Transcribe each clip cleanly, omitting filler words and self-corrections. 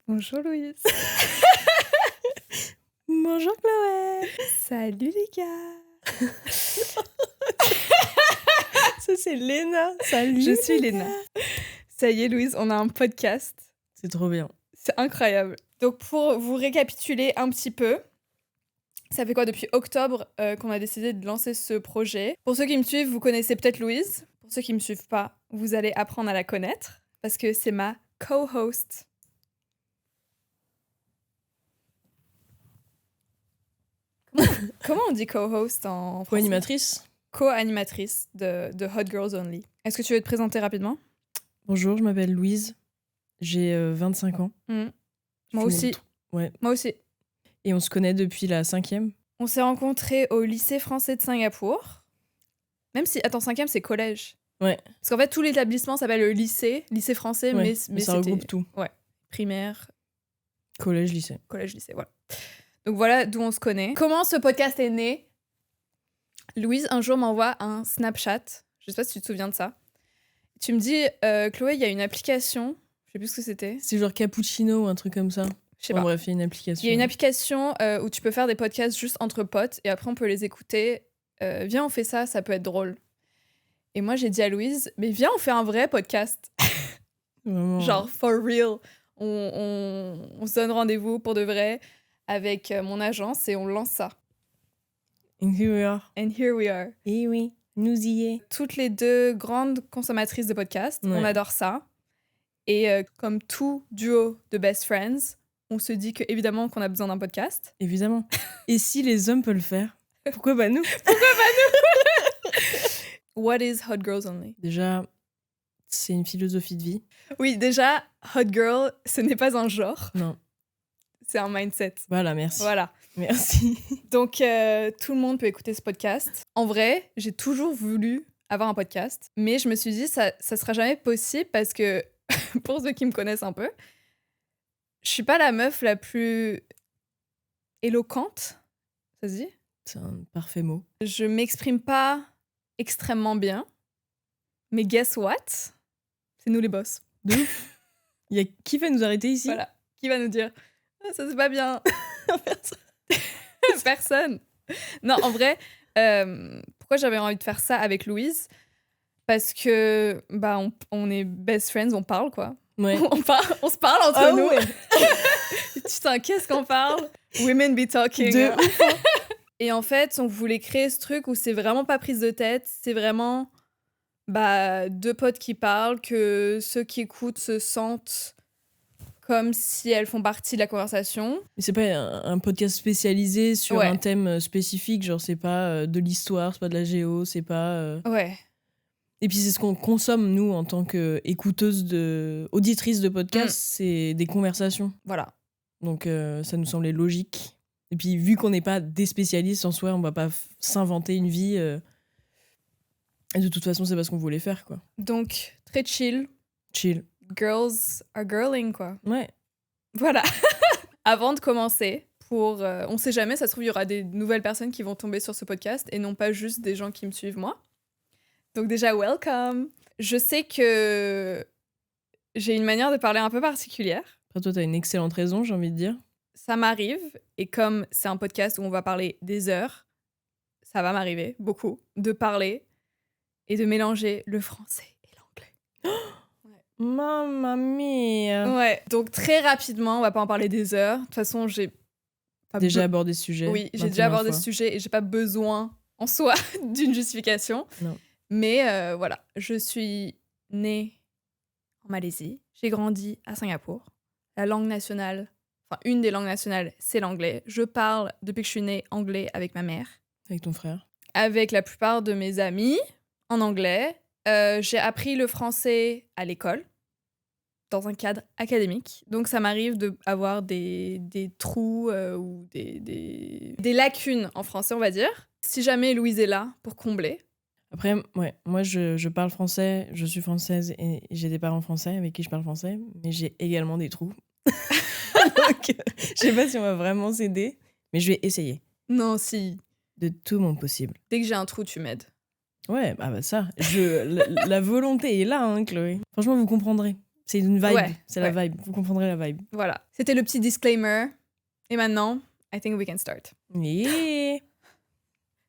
Bonjour Louise. Bonjour Chloé. Salut les gars. Ça c'est Léna. Salut. Je suis Léna. Ça y est Louise, on a un podcast. C'est trop bien. C'est incroyable. Donc pour vous récapituler un petit peu, ça fait quoi depuis octobre qu'on a décidé de lancer ce projet. Pour ceux qui me suivent, vous connaissez peut-être Louise. Pour ceux qui me suivent pas, vous allez apprendre à la connaître parce que c'est ma co-host. Comment on dit co-host en français? Co-animatrice. Co-animatrice de Hot Girls Only. Est-ce que tu veux te présenter rapidement? Bonjour, je m'appelle Louise. J'ai 25 ans. Moi aussi. Ouais. Moi aussi. Et on se connaît depuis la 5e. On s'est rencontrés au lycée français de Singapour. Même si, attends, 5e, c'est collège. Ouais. Parce qu'en fait, tout l'établissement s'appelle le lycée français, Ouais, mais ça regroupe tout. Ouais. Primaire, Collège, lycée. collège, lycée, voilà. Donc voilà d'où on se connaît. Comment ce podcast est né? Louise, un jour, m'envoie un Snapchat. Je sais pas si tu te souviens de ça. Tu me dis, Chloé, il y a une application. Je sais plus ce que c'était. C'est genre Cappuccino ou un truc comme ça. Je sais pas. Bref, il y a une application. Il y a une application où tu peux faire des podcasts juste entre potes et après on peut les écouter. Viens, on fait ça, ça peut être drôle. Et moi, j'ai dit à Louise, mais viens, on fait un vrai podcast. Vraiment. Genre, for real. On se donne rendez-vous pour de vrai avec mon agence et on lance ça. And here we are. And here we are. Eh oui, nous y est. Toutes les deux grandes consommatrices de podcasts. Ouais. On adore ça. Et comme tout duo de best friends, on se dit que évidemment qu'on a besoin d'un podcast. Évidemment. Et si les hommes peuvent le faire, pourquoi pas nous? What is Hot Girls Only? Déjà, c'est une philosophie de vie. Oui, déjà, Hot Girl, ce n'est pas un genre, Non. c'est un mindset. Voilà, merci. Voilà. Merci. Donc, tout le monde peut écouter ce podcast. En vrai, j'ai toujours voulu avoir un podcast, mais je me suis dit, ça sera jamais possible parce que, pour ceux qui me connaissent un peu, je suis pas la meuf la plus éloquente, ça se dit? C'est un parfait mot. Je m'exprime pas extrêmement bien, mais guess what? C'est nous les boss. De ouf. Il y a qui va nous arrêter ici? Voilà. Qui va nous dire ah, ça c'est pas bien? Personne. Non, en vrai, pourquoi j'avais envie de faire ça avec Louise? Parce que bah on est best friends, on parle quoi. Ouais. On se parle entre nous. Ouais. Putain, qu'est-ce qu'on parle? Women be talking. De ouf. Et en fait, on voulait créer ce truc où c'est vraiment pas prise de tête, c'est vraiment deux potes qui parlent, que ceux qui écoutent se sentent comme si elles font partie de la conversation. Mais c'est pas un podcast spécialisé sur Ouais. un thème spécifique, genre c'est pas de l'histoire, c'est pas de la géo, c'est pas... Ouais. Et puis c'est ce qu'on consomme, nous, en tant qu'écouteuses, auditrices de podcasts, c'est des conversations. Voilà. Donc ça nous semblait logique. Et puis vu qu'on n'est pas des spécialistes en soi, on va pas s'inventer une vie. Et de toute façon, c'est pas ce qu'on voulait faire, quoi. Donc, très chill. Chill. Girls are girling, quoi. Ouais. Voilà. Avant de commencer, on sait jamais, ça se trouve, il y aura des nouvelles personnes qui vont tomber sur ce podcast et non pas juste des gens qui me suivent moi. Donc déjà, welcome. Je sais que j'ai une manière de parler un peu particulière. Après, toi, t'as une excellente raison, j'ai envie de dire. Ça m'arrive, et comme c'est un podcast où on va parler des heures, ça va m'arriver beaucoup de parler et de mélanger le français et l'anglais. Mamma mia. Ouais, donc très rapidement, on va pas en parler des heures. De toute façon, j'ai pas Déjà abordé ce sujet. Oui, j'ai déjà abordé ce sujet et j'ai pas besoin en soi d'une justification. Non. Mais voilà, je suis née en Malaisie, j'ai grandi à Singapour. La langue nationale, enfin une des langues nationales, c'est l'anglais. Je parle depuis que je suis née anglais avec ma mère. Avec ton frère. Avec la plupart de mes amis en anglais. J'ai appris le français à l'école, dans un cadre académique. Donc ça m'arrive d'avoir des trous ou des lacunes en français, on va dire. Si jamais Louise est là pour combler. Après, ouais, moi je parle français, je suis française et j'ai des parents français avec qui je parle français, mais j'ai également des trous. Donc, je sais pas si on va vraiment s'aider, mais je vais essayer. Non, si. De tout mon possible. Dès que j'ai un trou, tu m'aides. Ouais, bah ça. La volonté est là, hein, Chloé. Franchement, vous comprendrez. C'est une vibe. Ouais, C'est la vibe. Vous comprendrez la vibe. Voilà. C'était le petit disclaimer. Et maintenant, I think we can start. Yeah.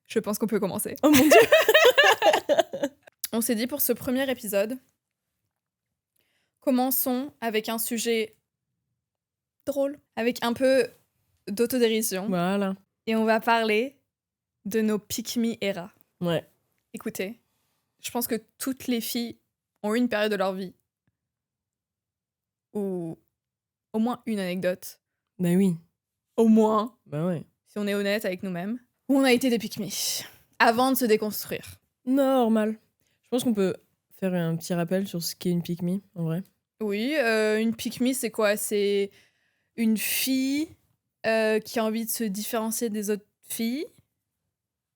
Je pense qu'on peut commencer. Oh mon Dieu. On s'est dit pour ce premier épisode, commençons avec un sujet drôle, avec un peu d'autodérision. Voilà. Et on va parler de nos pick-me era. Ouais. Écoutez, je pense que toutes les filles ont eu une période de leur vie où au moins une anecdote, Bah oui. au moins, Bah ouais. si on est honnête avec nous-mêmes, où on a été des pick-me avant de se déconstruire. Normal. Je pense qu'on peut faire un petit rappel sur ce qu'est une pick-me, en vrai. Oui, une pick-me, c'est quoi? C'est une fille qui a envie de se différencier des autres filles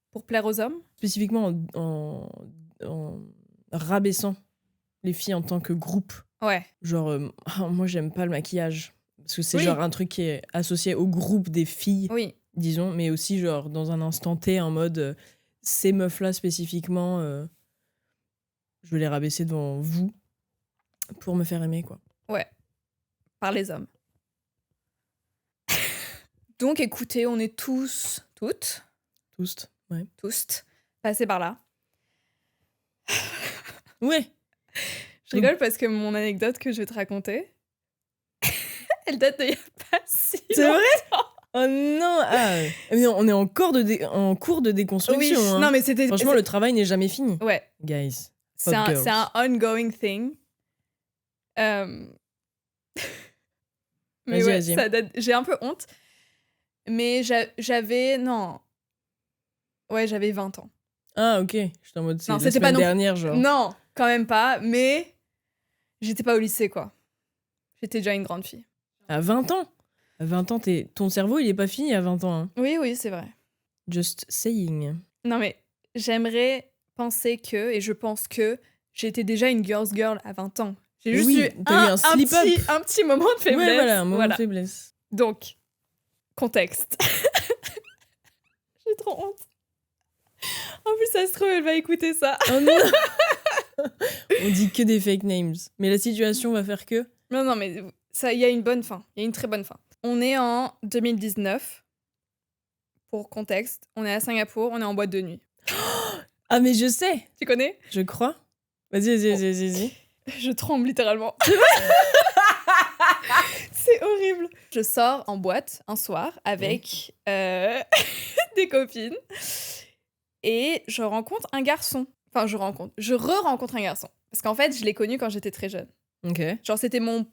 pour plaire aux hommes. Spécifiquement en rabaissant les filles en tant que groupe. Ouais. Genre, moi, j'aime pas le maquillage. Parce que c'est Oui. genre un truc qui est associé au groupe des filles, Oui. disons, mais aussi genre dans un instant T, en mode ces meufs-là spécifiquement, je vais les rabaisser devant vous pour me faire aimer, quoi. Ouais. Par les hommes. Donc écoutez, on est tous, toutes, Tous, ouais. tous, passés par là. Ouais. Je rigole parce que mon anecdote que je vais te raconter, elle date d'il y a pas si C'est longtemps. vrai? Oh non! Ah, mais non, on est en cours de déconstruction. Oui, hein. non mais c'était... Franchement, le travail n'est jamais fini. Ouais, Guys. c'est Pop girls. un ongoing thing. Mais Vas-y, ouais, vas-y. ça date... j'ai un peu honte. Mais j'avais... Non. Ouais, j'avais 20 ans. Ah, ok. J'étais en mode, c'est Non, la c'était pas semaine non- dernière, genre. Non, quand même pas. Mais j'étais pas au lycée, quoi. J'étais déjà une grande fille. À 20 ans? À 20 ans, ton cerveau, il est pas fini à 20 ans. Hein. Oui, oui, c'est vrai. Just saying. Non, mais j'aimerais penser que, et je pense que, j'étais déjà une girl's girl à 20 ans. J'ai juste Oui, eu t'as eu un slip-up. un petit moment de faiblesse. Ouais, voilà, un moment de faiblesse. Donc, contexte. J'ai trop honte. En plus, ça se trouve, elle va écouter ça. Oh non! On dit que des fake names. Mais la situation va faire que... Non, non, mais il y a une bonne fin. Il y a une très bonne fin. On est en 2019. Pour contexte, on est à Singapour, on est en boîte de nuit. Ah, mais je sais! Tu connais? Je crois. Vas-y. Je tremble littéralement. C'est horrible. Je sors en boîte un soir avec des copines et je rencontre un garçon. Enfin, je re-rencontre un garçon. Parce qu'en fait, je l'ai connu quand j'étais très jeune. Ok, Genre, c'était mon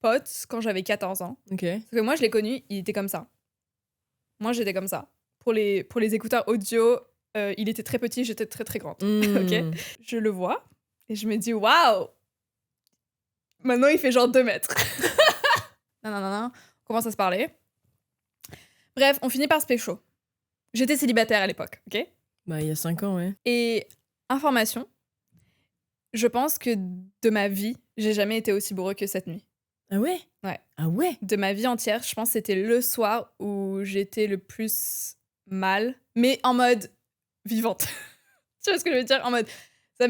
pote quand j'avais 14 ans. ok. Parce que moi, je l'ai connu, il était comme ça. Moi, j'étais comme ça. Pour les écouteurs audio, il était très petit, j'étais très très grande. Ok. Je le vois et je me dis waouh. Maintenant, il fait genre 2 mètres. non. On commence à se parler. Bref, on finit par se pécho. J'étais célibataire à l'époque, ok? Bah, il y a 5 ans, ouais. Et information, je pense que de ma vie, j'ai jamais été aussi bourreux que cette nuit. Ah ouais? Ouais. Ah ouais? De ma vie entière, je pense que c'était le soir où j'étais le plus mal, mais en mode vivante. Tu vois ce que je veux dire? En mode...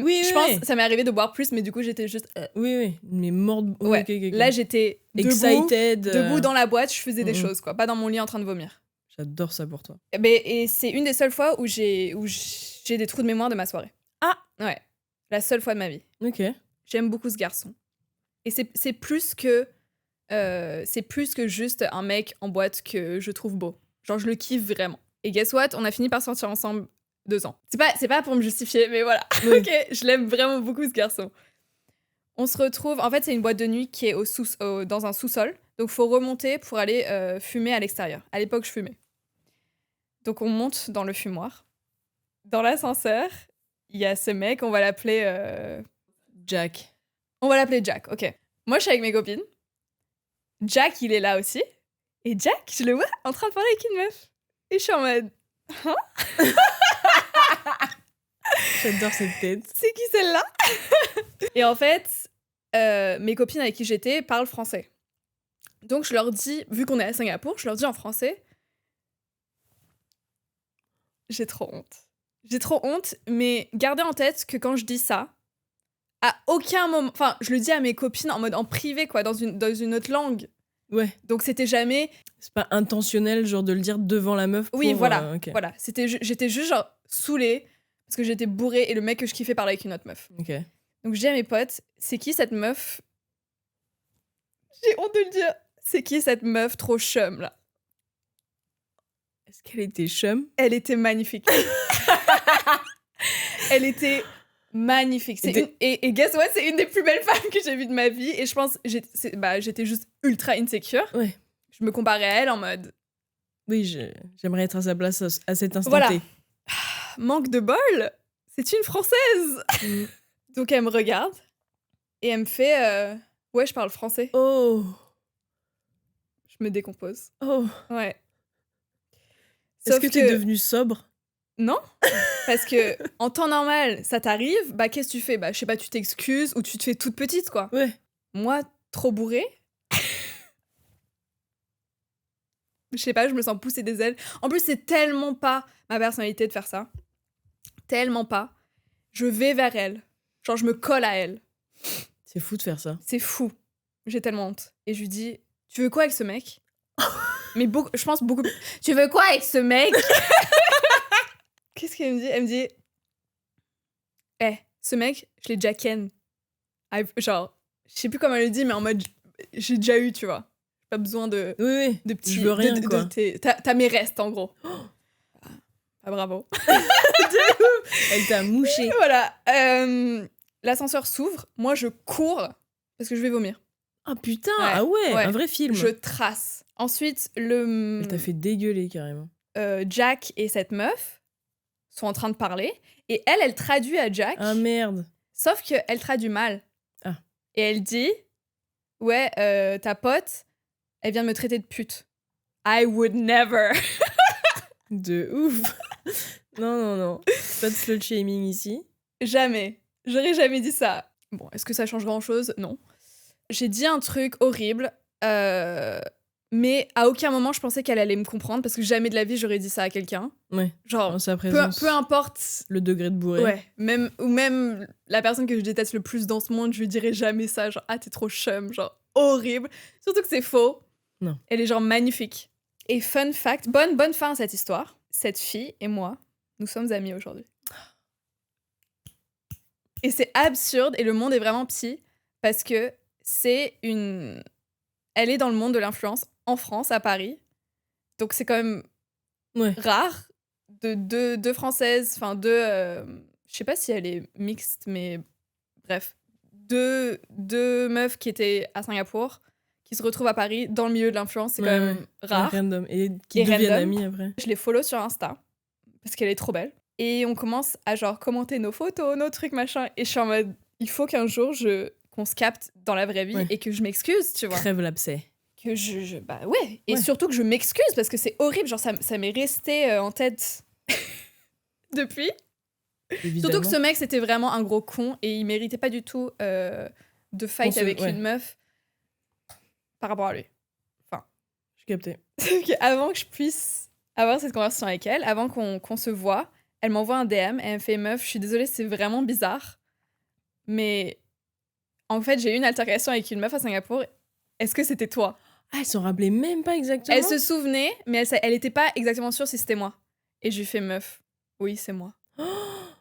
Oui, je pense que ça m'est arrivé de boire plus, mais du coup, j'étais juste... Oui, mais mort de... Ouais. ok. Là, j'étais Excited. debout dans la boîte, je faisais des Mhm. choses, quoi. Pas dans mon lit en train de vomir. J'adore ça pour toi. Et c'est une des seules fois où j'ai des trous de mémoire de ma soirée. Ah! Ouais. La seule fois de ma vie. Ok. J'aime beaucoup ce garçon. Et c'est plus que juste un mec en boîte que je trouve beau. Genre, je le kiffe vraiment. Et guess what? On a fini par sortir ensemble 2 ans. C'est pas pour me justifier, mais voilà. Oui. Ok, je l'aime vraiment beaucoup, ce garçon. On se retrouve... En fait, c'est une boîte de nuit qui est dans un sous-sol. Donc, faut remonter pour aller fumer à l'extérieur. À l'époque, je fumais. Donc, on monte dans le fumoir. Dans l'ascenseur, il y a ce mec, on va l'appeler... Jack. On va l'appeler Jack, ok. Moi, je suis avec mes copines. Jack, il est là aussi. Et Jack, je le vois en train de parler avec une meuf. Et je suis en mode... Hein? J'adore cette tête. C'est qui celle-là? Et en fait, mes copines avec qui j'étais parlent français. Donc, je leur dis, vu qu'on est à Singapour, je leur dis en français... J'ai trop honte. J'ai trop honte, mais gardez en tête que quand je dis ça, À aucun moment. Enfin, je le dis à mes copines en mode en privé, quoi, dans une autre langue. Ouais. Donc c'était jamais. C'est pas intentionnel, genre de le dire devant la meuf. Oui, voilà. Ok. Voilà. J'étais juste genre saoulée parce que j'étais bourrée et le mec que je kiffais parlait avec une autre meuf. Ok. Donc je dis à mes potes, c'est qui cette meuf? J'ai honte de le dire. C'est qui cette meuf trop chum là? Est-ce qu'elle était chum? Elle était magnifique. Elle était magnifique. Et guess what? C'est une des plus belles femmes que j'ai vues de ma vie. Et je pense, j'étais juste ultra insecure. Ouais. Je me comparais à elle en mode. Oui, j'aimerais être à sa place à cet instant Voilà. T. Manque de bol. C'est une Française. Donc elle me regarde et elle me fait ouais, je parle français. Oh. Je me décompose. Oh. Ouais. Est-ce que tu es devenue sobre? Non, parce que en temps normal, ça t'arrive, bah qu'est-ce que tu fais? Bah je sais pas, tu t'excuses ou tu te fais toute petite, quoi. Ouais. Moi, trop bourrée. Je sais pas, je me sens pousser des ailes. En plus, c'est tellement pas ma personnalité de faire ça. Tellement pas. Je vais vers elle. Genre, je me colle à elle. C'est fou de faire ça. C'est fou. J'ai tellement honte. Et je lui dis, tu veux quoi avec ce mec? Mais je pense beaucoup. Tu veux quoi avec ce mec? Qu'est-ce qu'elle me dit? Elle me dit, ce mec, je l'ai déjà ken. Genre, je sais plus comment elle le dit, mais en mode, j'ai déjà eu, tu vois. Pas besoin de, oui. de petits. Je veux rien, quoi. T'as mes restes, en gros. Ah, bravo. Elle t'a mouché. Voilà. L'ascenseur s'ouvre. Moi, je cours parce que je vais vomir. Ah putain, ouais, un vrai film. Je trace. Ensuite, Elle t'a fait dégueuler, carrément. Jack et cette meuf sont en train de parler. Et elle traduit à Jack. Ah merde. Sauf qu'elle traduit mal. Ah. Et elle dit, ouais, ta pote, elle vient de me traiter de pute. I would never. De ouf. Non. Pas de slut shaming ici. Jamais. J'aurais jamais dit ça. Bon, est-ce que ça change grand-chose? Non. J'ai dit un truc horrible, mais à aucun moment je pensais qu'elle allait me comprendre parce que jamais de la vie j'aurais dit ça à quelqu'un. Ouais. Genre, sa présence, peu importe le degré de bourré. Ouais. Même la personne que je déteste le plus dans ce monde, je lui dirais jamais ça. Genre, ah, t'es trop chum. Genre, horrible. Surtout que c'est faux. Non. Elle est genre magnifique. Et fun fact, bonne fin à cette histoire. Cette fille et moi, nous sommes amis aujourd'hui. Et c'est absurde et le monde est vraiment petit parce que elle est dans le monde de l'influence en France, à Paris. Donc c'est quand même rare de deux Françaises, enfin je sais pas si elle est mixte, mais bref, deux meufs qui étaient à Singapour, qui se retrouvent à Paris dans le milieu de l'influence, c'est quand même rare. Random. Et qui deviennent amies après. Je les follow sur Insta parce qu'elle est trop belle. Et on commence à genre commenter nos photos, nos trucs, machin. Et je suis en mode, il faut qu'un jour qu'on se capte dans la vraie vie et que je m'excuse, tu vois. Crève l'abcès. Que bah ouais. Et surtout que je m'excuse parce que c'est horrible. Genre, ça m'est resté en tête depuis. Évidemment. Surtout que ce mec, c'était vraiment un gros con et il méritait pas du tout de fight avec une meuf par rapport à lui. Enfin. Je captais. Avant que je puisse avoir cette conversation avec elle, avant qu'on se voit, elle m'envoie un DM et elle me fait, meuf, je suis désolée, c'est vraiment bizarre. Mais en fait, j'ai eu une altercation avec une meuf à Singapour. Est-ce que c'était toi? Ah, elle s'en rappelait même pas exactement. Elle se souvenait, mais elle était pas exactement sûre si c'était moi. Et je lui fais, meuf, oui, c'est moi.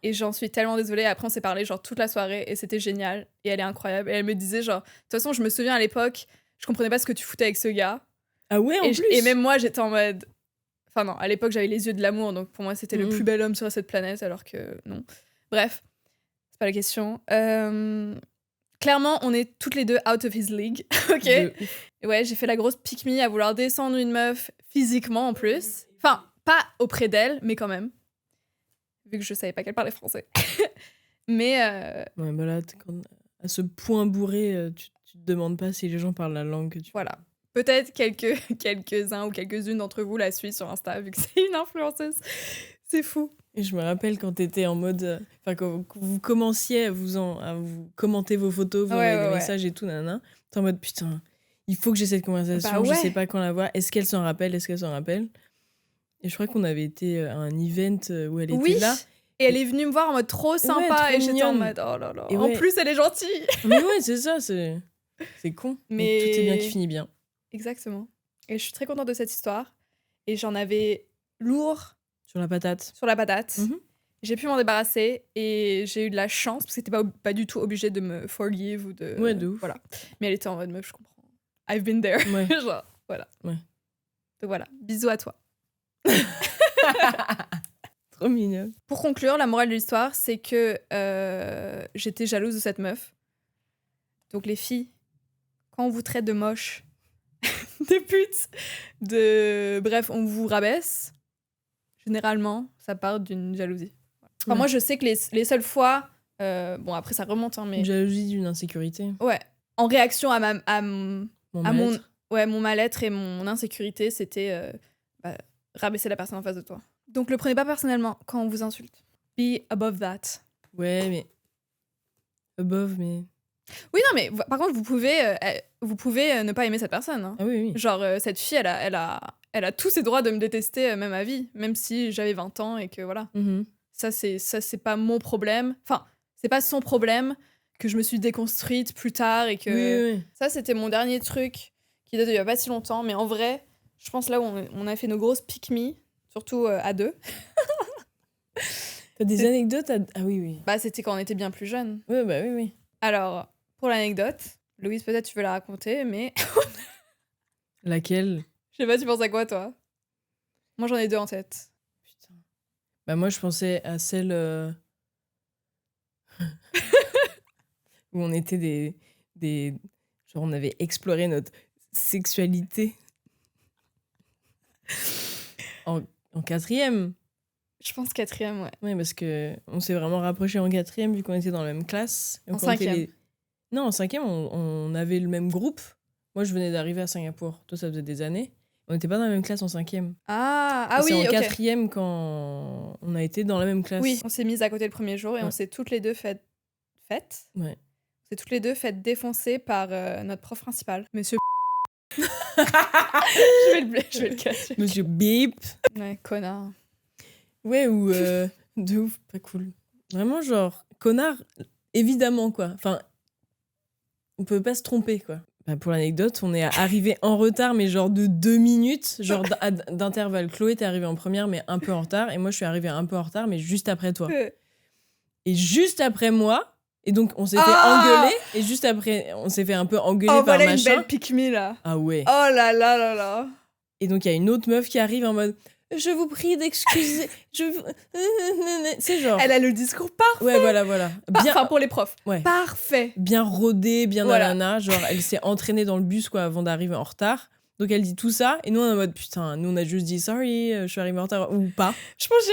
Et j'en suis tellement désolée. Après, on s'est parlé genre toute la soirée et c'était génial. Et elle est incroyable. Et elle me disait genre, de toute façon, je me souviens à l'époque, je comprenais pas ce que tu foutais avec ce gars. Ah ouais, en plus. Et même moi, j'étais en mode... Enfin non, à l'époque, j'avais les yeux de l'amour, donc pour moi, c'était le plus bel homme sur cette planète, alors que non. Bref, c'est pas la question. Clairement, on est toutes les deux out of his league, ok? Ouais, j'ai fait la grosse pique-me à vouloir descendre une meuf physiquement en plus. Enfin, pas auprès d'elle, mais quand même. Vu que je savais pas qu'elle parlait français. Mais... Ouais, bah là, à ce point bourré, tu te demandes pas si les gens parlent la langue que tu... Voilà. Peut-être quelques-uns ou quelques-unes d'entre vous la suivent sur Insta, vu que c'est une influenceuse. C'est fou. Et je me rappelle quand t'étais en mode... Enfin, quand vous commenciez à vous commenter vos photos, vous envoyer des messages et tout, nanana. T'es en mode, putain, il faut que j'ai cette conversation, je sais pas quand la voir. Est-ce qu'elle s'en rappelle? Et je crois qu'on avait été à un event où elle était là. Et elle est venue me voir en mode trop sympa. trop Et j'étais en mignonne. mode, oh là là. Et En ouais. plus, elle est gentille. Mais ouais, c'est ça, c'est con. Mais tout est bien qui finit bien. Exactement. Et je suis très contente de cette histoire. Et j'en avais lourd Sur la patate. sur la patate. Mhm. J'ai pu m'en débarrasser et j'ai eu de la chance parce que c'était pas du tout obligé de me forgive ou de. Ouais, de ouf. Voilà. Mais elle était en mode meuf, je comprends. I've been there. Ouais. Genre, voilà. Ouais. Donc voilà, bisous à toi. Trop mignon. Pour conclure, la morale de l'histoire, c'est que j'étais jalouse de cette meuf. Donc les filles, quand on vous traite de moche, de pute, bref, on vous rabaisse, généralement, ça part d'une jalousie. Enfin, Ouais. moi, je sais que les seules fois... bon, après, ça remonte, hein, mais... Une jalousie d'une insécurité. Ouais. En réaction à mon mal-être. mon mal-être et mon insécurité, c'était rabaisser la personne en face de toi. Donc, le prenez pas personnellement quand on vous insulte. Be above that. Ouais, mais. Above, mais. Oui, non, mais par contre, vous pouvez ne pas aimer cette personne. Hein. Ah oui, oui. Genre, cette fille, elle a tous ses droits de me détester, même à vie, même si j'avais 20 ans et que voilà. Mhm. Ça, c'est pas mon problème. Enfin, c'est pas son problème que je me suis déconstruite plus tard et que... Oui, oui. Ça, c'était mon dernier truc qui date d'il y a pas si longtemps. Mais en vrai, je pense là où on a fait nos grosses pick-me, surtout à deux, T'as des anecdotes Ah oui, oui. bah, c'était quand on était bien plus jeunes. Ouais, bah oui, oui. Alors, pour l'anecdote, Louise, peut-être tu veux la raconter, mais Laquelle? je sais pas, tu penses à quoi, toi? Moi, j'en ai deux en tête. Putain. Bah moi, je pensais à celle où on était des... Genre, on avait exploré notre sexualité en 4e. Je pense 4e, ouais. Oui, parce que on s'est vraiment rapprochés en 4e vu qu'on était dans la même classe. Et En qu'on était 5e. Non, en 5e, on avait le même groupe. Moi, je venais d'arriver à Singapour. Toi, ça faisait des années. On n'était pas dans la même classe en 5e. Ah C'est oui, en ok. 4e quand on a été dans la même classe. Oui, on s'est mises à côté le premier jour et on Ouais. s'est toutes les deux faites... Ouais. On s'est toutes les deux faites défoncer par notre prof principal, Monsieur je vais le cacher. Monsieur Bip. Ouais, connard. Ouais, ou de ouf, pas cool. Vraiment, genre, connard, évidemment, quoi. Enfin, on peut pas se tromper, quoi. Bah, pour l'anecdote, on est arrivé en retard, mais genre de 2 minutes, genre d'intervalle. Chloé, t'es arrivée en première, mais un peu en retard. Et moi, je suis arrivée un peu en retard, mais juste après toi. Et juste après moi, et donc on s'est fait engueuler. Et juste après, on s'est fait un peu engueuler par voilà machin. une belle pique-me, là. Ah ouais. Oh là là là là. Et donc, il y a une autre meuf qui arrive en mode « Je vous prie d'excuser. C'est genre... Elle a le discours parfait. Ouais, voilà. Bien, Enfin, pour les profs. ouais. Parfait. Bien rodé, bien Voilà. nanana. Genre, elle s'est entraînée dans le bus, quoi, avant d'arriver en retard. Donc, elle dit tout ça. Et nous, on est en mode « Putain, nous, on a juste dit sorry, je suis arrivée en retard. » Ou pas. Je pense que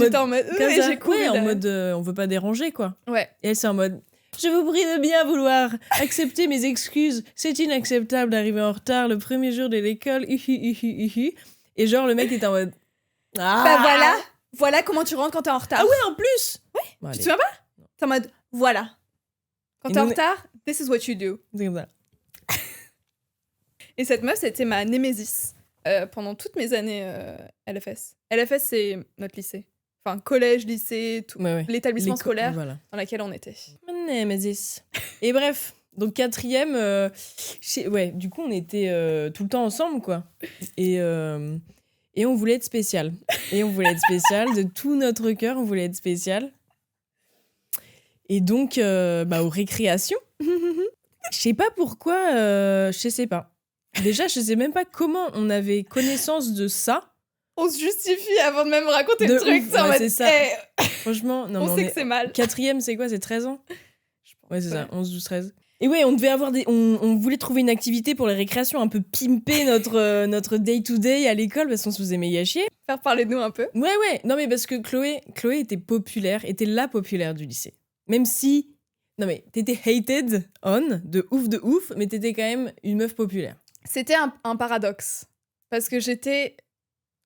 j'étais en mode... Comme et ça. j'ai couru Ouais, en derrière. mode on veut pas déranger, quoi. Ouais. Et elle, c'est en mode je vous prie de bien vouloir accepter mes excuses. C'est inacceptable d'arriver en retard le premier jour de l'école. Et genre, le mec est en mode Bah voilà comment tu rentres quand t'es en retard. Ah ouais, en plus. Ouais. Bon, Tu te allez. souviens pas? T'es en mode voilà. Quand Et t'es en nous, retard, this is what you do. C'est comme ça. Et cette meuf, c'était ma némésis pendant toutes mes années LFS. LFS, c'est notre lycée. Enfin, collège, lycée, tout. Ouais. L'établissement scolaire Voilà. dans lequel on était. Nemesis. Et bref, donc 4e, ouais, du coup, on était tout le temps ensemble, quoi. Et on voulait être spécial. Et on voulait être spécial de tout notre cœur, on voulait être spécial. Et donc, aux récréations, je sais pas pourquoi, je sais pas. Déjà, je sais même pas comment on avait connaissance de ça. On se justifie avant de même raconter De le truc. ouf, ça, en ouais, mode, c'est ça. hey, Franchement, non, on mais sait que c'est mal. 4e, c'est quoi? C'est 13 ans? Je pense, Ouais, c'est ça, 11, 12, 13. Et ouais, on devait avoir on voulait trouver une activité pour les récréations, un peu pimper notre day-to-day à l'école parce qu'on se faisait méga chier. Faire parler de nous un peu. Ouais. Non, mais parce que Chloé était populaire, était la populaire du lycée. Même si... Non, mais t'étais hated on, de ouf, mais t'étais quand même une meuf populaire. C'était un paradoxe. Parce que j'étais...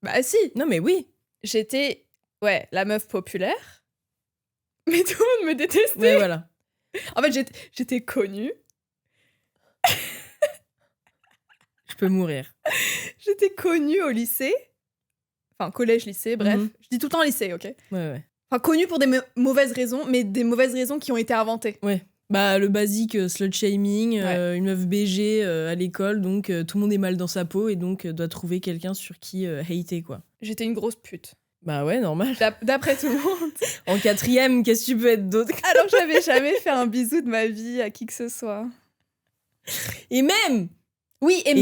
Bah si, Non, mais oui. j'étais, ouais, la meuf populaire. Mais tout le monde me détestait. Ouais, voilà. En fait, j'étais connue. Je peux mourir. J'étais connue au lycée. Enfin, collège, lycée, bref. Mhm. Je dis tout le temps lycée, ok? Ouais. Enfin, connu pour des mauvaises raisons, mais des mauvaises raisons qui ont été inventées. Ouais. Bah, le basique slut shaming, une meuf BG à l'école, donc tout le monde est mal dans sa peau et donc doit trouver quelqu'un sur qui hater, quoi. J'étais une grosse pute. Bah ouais, normal. D'après tout le monde. En 4e, qu'est-ce que tu peux être d'autre? Alors que j'avais jamais fait un bisou de ma vie à qui que ce soit. Et même. Oui, et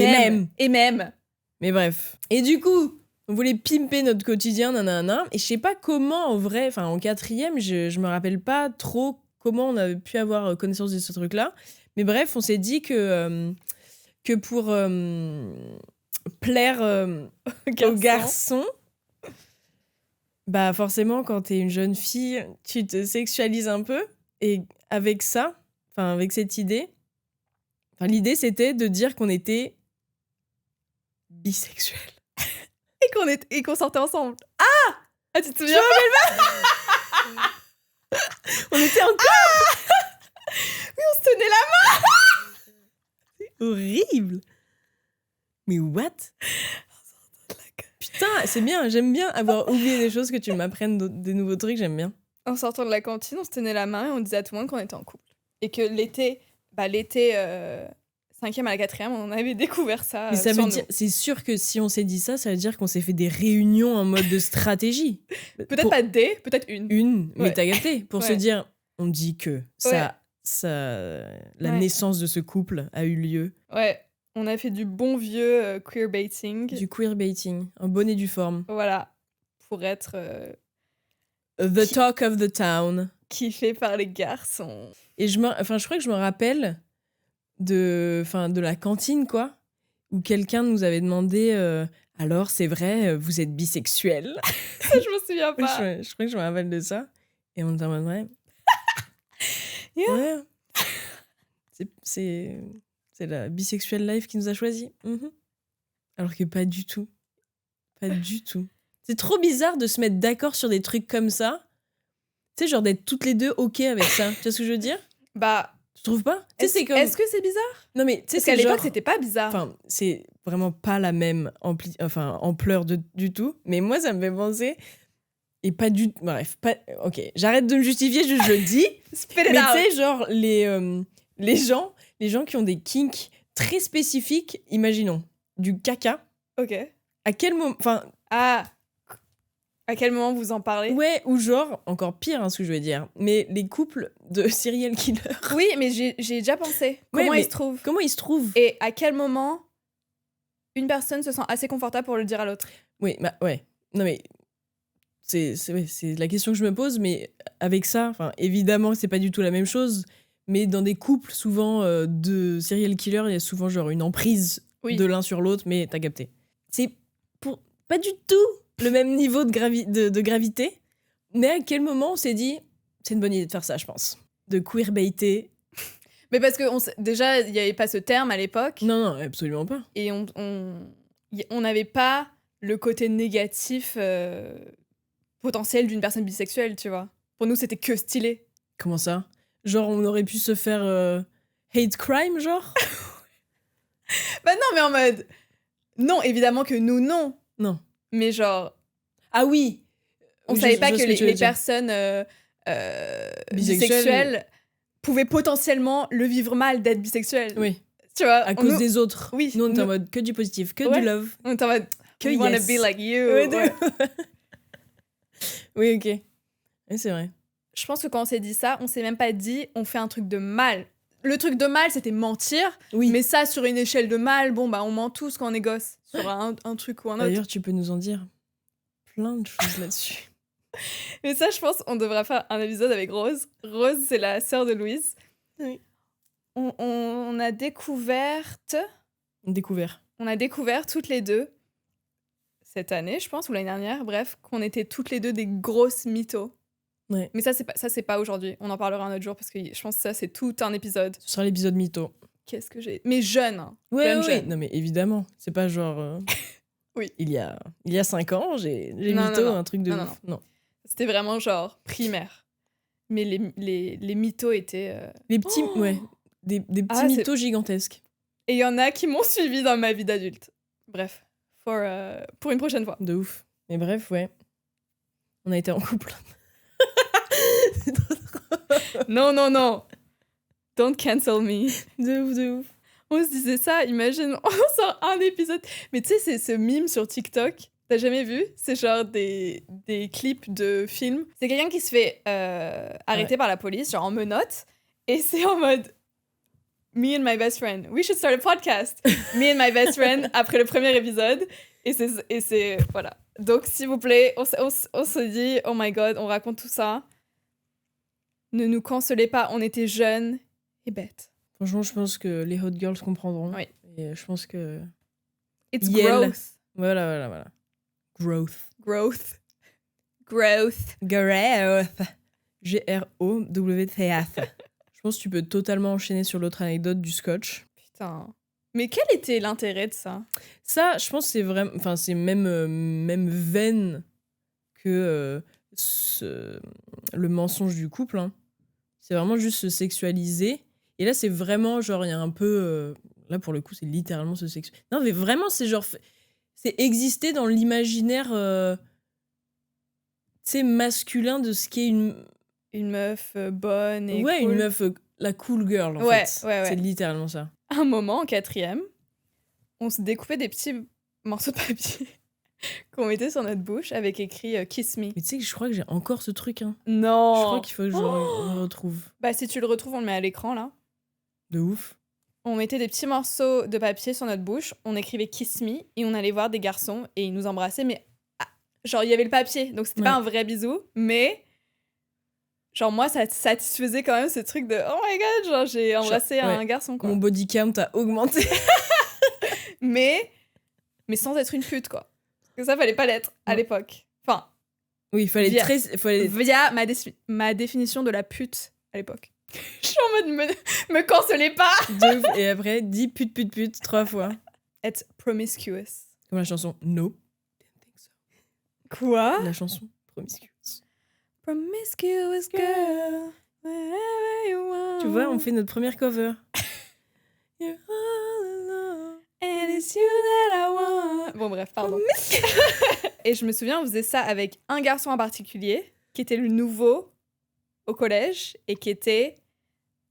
même. Mais bref. Et du coup, on voulait pimper notre quotidien, nanana. Et je sais pas comment, en vrai, enfin en 4e, je me rappelle pas trop comment on avait pu avoir connaissance de ce truc-là. Mais bref, on s'est dit que pour plaire aux garçons, bah forcément, quand t'es une jeune fille, tu te sexualises un peu. Et avec ça, enfin avec cette idée, l'idée c'était de dire qu'on était bisexuel. Et qu'on sortait ensemble. Ah, tu te souviens pas? On était en couple. Oui, on se tenait la main. C'est horrible. Mais what? Putain, c'est bien, j'aime bien avoir oublié des choses, que tu m'apprennes des nouveaux trucs, j'aime bien. En sortant de la cantine, on se tenait la main et on disait à tout le monde qu'on était en couple. Et que l'été 5e à la 4e, on avait découvert ça. Mais ça veut dire, c'est sûr que si on s'est dit ça, ça veut dire qu'on s'est fait des réunions en mode de stratégie. Peut-être pas des, peut-être une. Une, mais t'as capté. Pour se dire, on dit que la naissance de ce couple a eu lieu. Ouais, on a fait du bon vieux queerbaiting. Du queerbaiting, en bonne et due forme. Voilà, pour être... the talk of the town. Kiffé par les garçons. Et je crois que je me rappelle de la cantine, quoi, où quelqu'un nous avait demandé alors, c'est vrai, vous êtes bisexuel? Je me souviens pas. Je crois que je me rappelle de ça. Et on était en mode, ouais. Yeah. Ouais. C'est la bisexuelle life qui nous a choisis. Alors que pas du tout. Pas du tout. C'est trop bizarre de se mettre d'accord sur des trucs comme ça. Tu sais, genre d'être toutes les deux OK avec ça. Tu vois ce que je veux dire? Bah... Tu trouves pas? Est-ce que c'est bizarre? Non, mais tu sais, parce qu'à l'époque, c'était pas bizarre. Enfin, c'est vraiment pas la même ampleur du tout. Mais moi, ça me fait penser... Et pas du... Bref, pas... Ok, j'arrête de me justifier, je le dis. Mais tu sais, genre, les gens qui ont des kinks très spécifiques, imaginons, du caca. Ok. À quel moment... Enfin... À quel moment vous en parlez? Ouais, ou genre, encore pire, hein, ce que je veux dire, mais les couples de serial killers. Oui, mais j'ai déjà pensé. Comment ils se trouvent? Comment ils se trouvent? Et à quel moment une personne se sent assez confortable pour le dire à l'autre? Oui, bah ouais. Non mais... C'est la question que je me pose, mais avec ça, évidemment, c'est pas du tout la même chose, mais dans des couples, souvent, de serial killers, il y a souvent genre une emprise de l'un sur l'autre, mais t'as capté. C'est pas du tout le même niveau de gravité, mais à quel moment on s'est dit, c'est une bonne idée de faire ça, je pense. De queerbaiter. Mais parce que déjà, il n'y avait pas ce terme à l'époque. Non, absolument pas. Et on n'avait pas le côté négatif potentiel d'une personne bisexuelle, tu vois. Pour nous, c'était que stylé. Comment ça? Genre, on aurait pu se faire hate crime, genre? Bah non, mais en mode... Non, évidemment que nous, non. Non. Mais genre... Ah oui! On savait pas que les personnes bisexuelles pouvaient potentiellement le vivre mal d'être bisexuelles. Oui. Tu vois, à cause des autres. Oui. Nous, on est en mode que du positif, que du love. On est en mode que we wanna be like you. Oui, ok. Oui, c'est vrai. Je pense que quand on s'est dit ça, on s'est même pas dit on fait un truc de mal. Le truc de mal, c'était mentir. Oui. Mais ça, sur une échelle de mal, bon, bah, on ment tous quand on est gosse. Sur un truc ou un autre. D'ailleurs, tu peux nous en dire plein de choses là-dessus. Mais ça, je pense qu'on devrait faire un épisode avec Rose. Rose, c'est la sœur de Louise. Oui. On a découvert toutes les deux, cette année, je pense, ou l'année dernière, bref, qu'on était toutes les deux des grosses mythos. Ouais. Mais ça, c'est pas aujourd'hui. On en parlera un autre jour parce que je pense que ça, c'est tout un épisode. Ce sera l'épisode mytho. Qu'est-ce que j'ai... Mais jeune, hein. Ouais, jeune. Non, mais évidemment. C'est pas genre... Oui. Il y a 5 ans, j'ai mytho, un truc de ouf. Non. C'était vraiment genre primaire. Mais les mythos étaient... Les petits... Ouais. Des petits mythos gigantesques. Et il y en a qui m'ont suivi dans ma vie d'adulte. Bref. Pour une prochaine fois. De ouf. Mais bref, ouais. On a été en couple. Non, non, non. Don't cancel me. De ouf, de ouf. On se disait ça, imagine, on sort un épisode. Mais tu sais, c'est ce meme sur TikTok. T'as jamais vu? C'est genre des clips de films. C'est quelqu'un qui se fait arrêter par la police, genre en menottes. Et c'est en mode... Me and my best friend. We should start a podcast. Me and my best friend après le premier épisode. Et c'est voilà. Donc, s'il vous plaît, on se dit, oh my god, on raconte tout ça. Ne nous cancelez pas, on était jeunes et bêtes. Franchement, je pense que les hot girls comprendront. Oui. Et je pense que... It's Yell. growth. Voilà. Growth. Growth. Growth. Growth. G-R-O-W-T-H. Je pense que tu peux totalement enchaîner sur l'autre anecdote du scotch. Putain. Mais quel était l'intérêt de ça? Ça, je pense que c'est vraiment... Enfin, c'est même veine que le mensonge du couple. Hein. C'est vraiment juste se sexualiser. Et là, c'est vraiment genre, il y a un peu... là, pour le coup, c'est littéralement se sexualiser. Non, mais vraiment, c'est genre... C'est exister dans l'imaginaire... tu sais, masculin de ce qu'est une meuf bonne et ouais, cool. Une meuf, la cool girl, en ouais, fait. Ouais. C'est littéralement ça. À un moment, en 4e, on se découpait des petits morceaux de papier qu'on mettait sur notre bouche avec écrit Kiss Me. Mais tu sais que je crois que j'ai encore ce truc, hein. Non. Je crois qu'il faut que je le retrouve. Bah, si tu le retrouves, on le met à l'écran, là. De ouf. On mettait des petits morceaux de papier sur notre bouche, on écrivait Kiss Me, et on allait voir des garçons, et ils nous embrassaient, mais... genre, il y avait le papier, donc c'était pas un vrai bisou, mais... Genre, moi, ça satisfaisait quand même ce truc de « Oh my God !» Genre, j'ai embrassé un garçon, quoi. Mon body count a augmenté. mais sans être une pute, quoi. Parce que ça, fallait pas l'être à l'époque. Enfin... Oui, il fallait via ma définition de la pute à l'époque. Je suis en mode me cancelez pas. De ouf. Et après, dis pute 3 fois. Être promiscuous. Comme la chanson No. Quoi? La chanson Promiscuous. Promiscuous girl, wherever you want. Tu vois, on fait notre première cover. You're all alone, and it's you that I want. Bon bref, pardon. Et je me souviens, on faisait ça avec un garçon en particulier, qui était le nouveau au collège, et qui était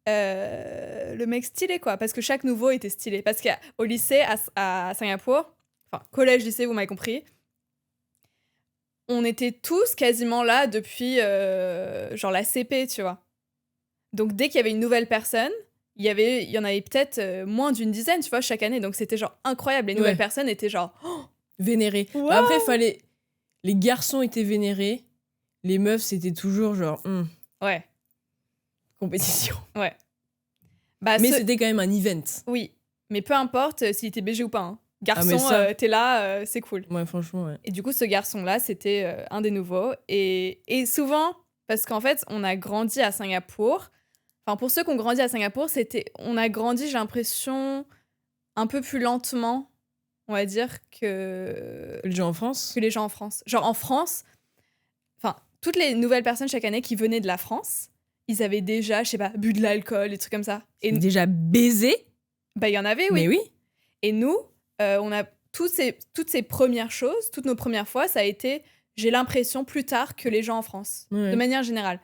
le mec stylé, quoi. Parce que chaque nouveau était stylé. Parce qu'au lycée, à Singapour, enfin, collège-lycée, vous m'avez compris, on était tous quasiment là depuis genre la CP, tu vois. Donc dès qu'il y avait une nouvelle personne, il y en avait peut-être moins d'une dizaine, tu vois, chaque année. Donc c'était genre incroyable. Les nouvelles personnes étaient genre... Oh, vénérées. Wow. Après, les garçons étaient vénérés. Les meufs, c'était toujours genre... Ouais. Compétition. Ouais. Bah, mais c'était quand même un event. Oui. Mais peu importe s'il était BG ou pas. Hein. Garçon, t'es là, c'est cool. Ouais, franchement, ouais. Et du coup, ce garçon-là, c'était un des nouveaux. Et souvent, parce qu'en fait, on a grandi à Singapour. Enfin, pour ceux qui ont grandi à Singapour, on a grandi, j'ai l'impression, un peu plus lentement, on va dire, que les gens en France. Que les gens en France. Genre, en France, enfin, toutes les nouvelles personnes chaque année qui venaient de la France, ils avaient déjà, je sais pas, bu de l'alcool, des trucs comme ça. Et déjà baisé. Bah, il y en avait, oui. Mais oui. Et nous... on a toutes ces premières choses, toutes nos premières fois, ça a été, j'ai l'impression, plus tard que les gens en France, de manière générale.